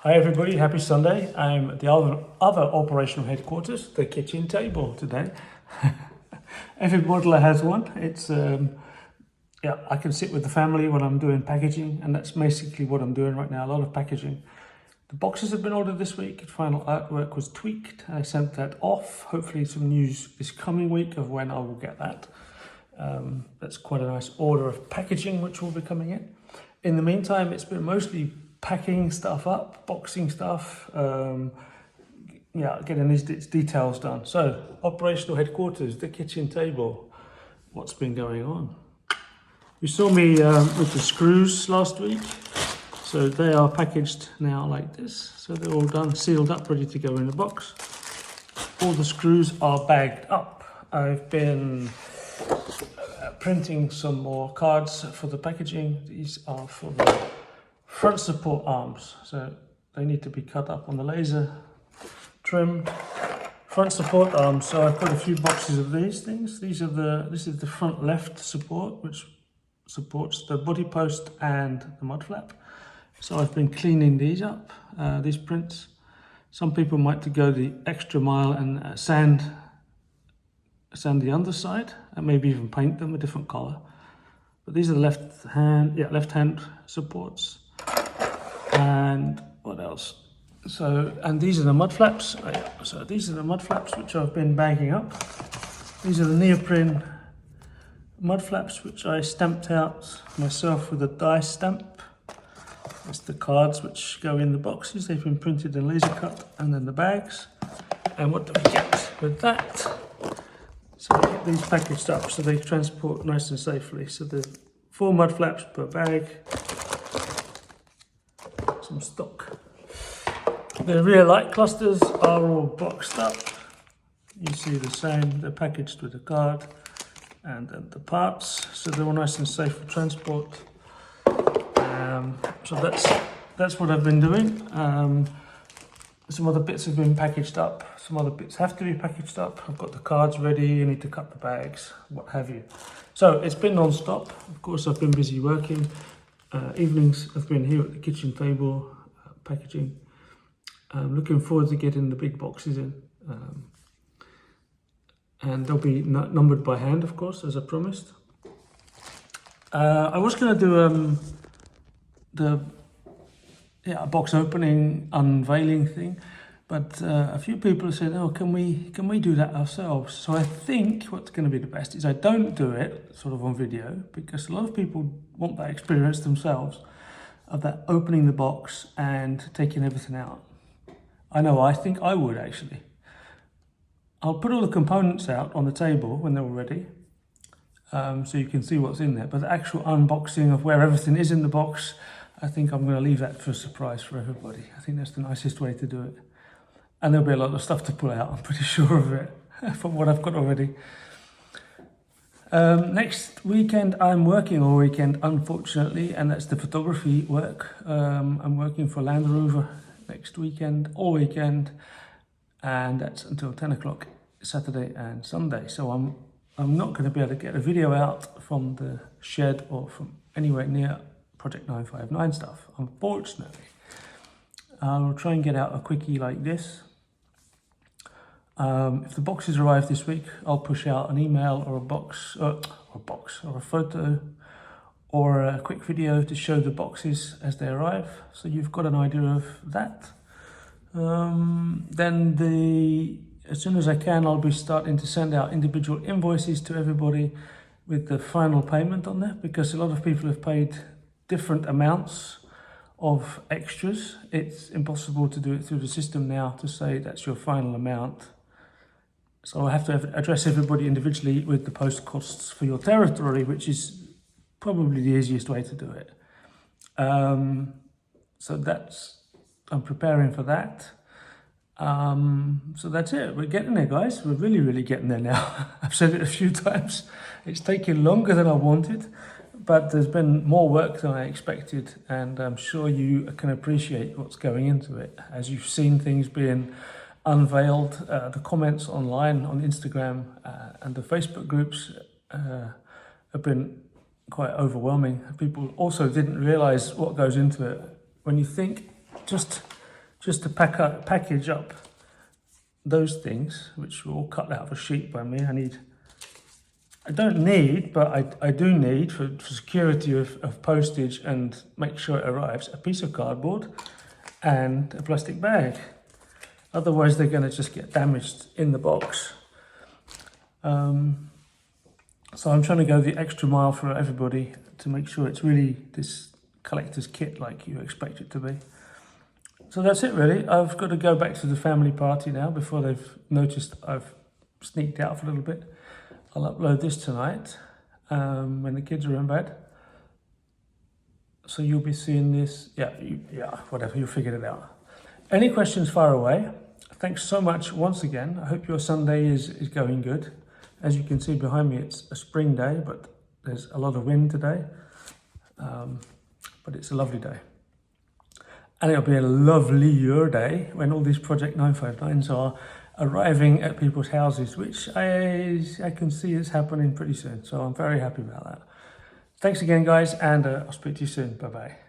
Hi everybody, happy Sunday. I'm at the other operational headquarters, the kitchen table today. Every modeler has one. It's I can sit with the family when I'm doing packaging, and that's basically what I'm doing right now, a lot of packaging. The boxes have been ordered this week. Final artwork was tweaked. I sent that off. Hopefully some news this coming week of when I will get that. That's quite a nice order of packaging which will be coming in. In the meantime, it's been mostly packing stuff up, boxing stuff, getting these details done. So, operational headquarters, the kitchen table, what's been going on? You saw me with the screws last week. So they are packaged now like this. So they're all done, sealed up, ready to go in the box. All the screws are bagged up. I've been printing some more cards for the packaging. These are for the front support arms. So they need to be cut up on the laser, trimmed. Front support arms. So I've got a few boxes of these things. This is the front left support, which supports the body post and the mud flap. So I've been cleaning these up, these prints. Some people might go the extra mile and sand the underside and maybe even paint them a different color. But these are the left hand supports. And what else? So, and these are the mud flaps. So these are the mud flaps which I've been bagging up. These are the neoprene mud flaps which I stamped out myself with a die stamp. That's the cards which go in the boxes. They've been printed and laser cut, and then the bags. And what do we get with that? So we get these packaged up so they transport nice and safely. So the 4 mud flaps per bag. Some stock. The rear light clusters are all boxed up. You see the same. They're packaged with a card and then the parts. So they're all nice and safe for transport. So that's what I've been doing. Some other bits have been packaged up. Some other bits have to be packaged up. I've got the cards ready. I need to cut the bags, what have you. So it's been non-stop. Of course, I've been busy working. Evenings I've been here at the kitchen table, packaging. Looking forward to getting the big boxes in. And they'll be numbered by hand, of course, as I promised. I was going to do a box opening, unveiling thing, but a few people have said, "Oh, can we do that ourselves?" So I think what's going to be the best is I don't do it sort of on video, because a lot of people want that experience themselves of that opening the box and taking everything out. I know, I think I would actually. I'll put all the components out on the table when they're all ready, so you can see what's in there. But the actual unboxing of where everything is in the box, I think I'm going to leave that for a surprise for everybody. I think that's the nicest way to do it. And there'll be a lot of stuff to pull out, I'm pretty sure of it, from what I've got already. Next weekend, I'm working all weekend, unfortunately, and that's the photography work. I'm working for Land Rover next weekend, all weekend, and that's until 10 o'clock Saturday and Sunday. So I'm not going to be able to get a video out from the shed or from anywhere near Project 959 stuff, unfortunately. I'll try and get out a quickie like this. If the boxes arrive this week, I'll push out an email or a photo or a quick video to show the boxes as they arrive, so you've got an idea of that. Then as soon as I can, I'll be starting to send out individual invoices to everybody with the final payment on there, because a lot of people have paid different amounts of extras. It's impossible to do it through the system now to say that's your final amount. So I have to address everybody individually with the post costs for your territory, which is probably the easiest way to do it. So I'm preparing for that. So that's it. We're getting there, guys. We're really, really getting there now. I've said it a few times. It's taken longer than I wanted, but there's been more work than I expected, and I'm sure you can appreciate what's going into it. As you've seen things being unveiled, the comments online on Instagram and the Facebook groups have been quite overwhelming. People also didn't realize what goes into it. When you think just just to package up those things, which were all cut out of a sheet by me. I don't need, but I do need for security of postage and make sure it arrives, a piece of cardboard and a plastic bag. Otherwise they're going to just get damaged in the box. So I'm trying to go the extra mile for everybody to make sure it's really this collector's kit like you expect it to be. So that's it really. I've got to go back to the family party now before they've noticed I've sneaked out for a little bit. I'll upload this tonight when the kids are in bed. So you'll be seeing this, whatever, you'll figure it out. Any questions, fire away. Thanks so much once again. I hope your Sunday is going good. As you can see behind me, it's a spring day, but there's a lot of wind today. But it's a lovely day. And it'll be a lovelier day when all these Project 959s are arriving at people's houses, which I can see is happening pretty soon. So I'm very happy about that. Thanks again, guys, and I'll speak to you soon. Bye-bye.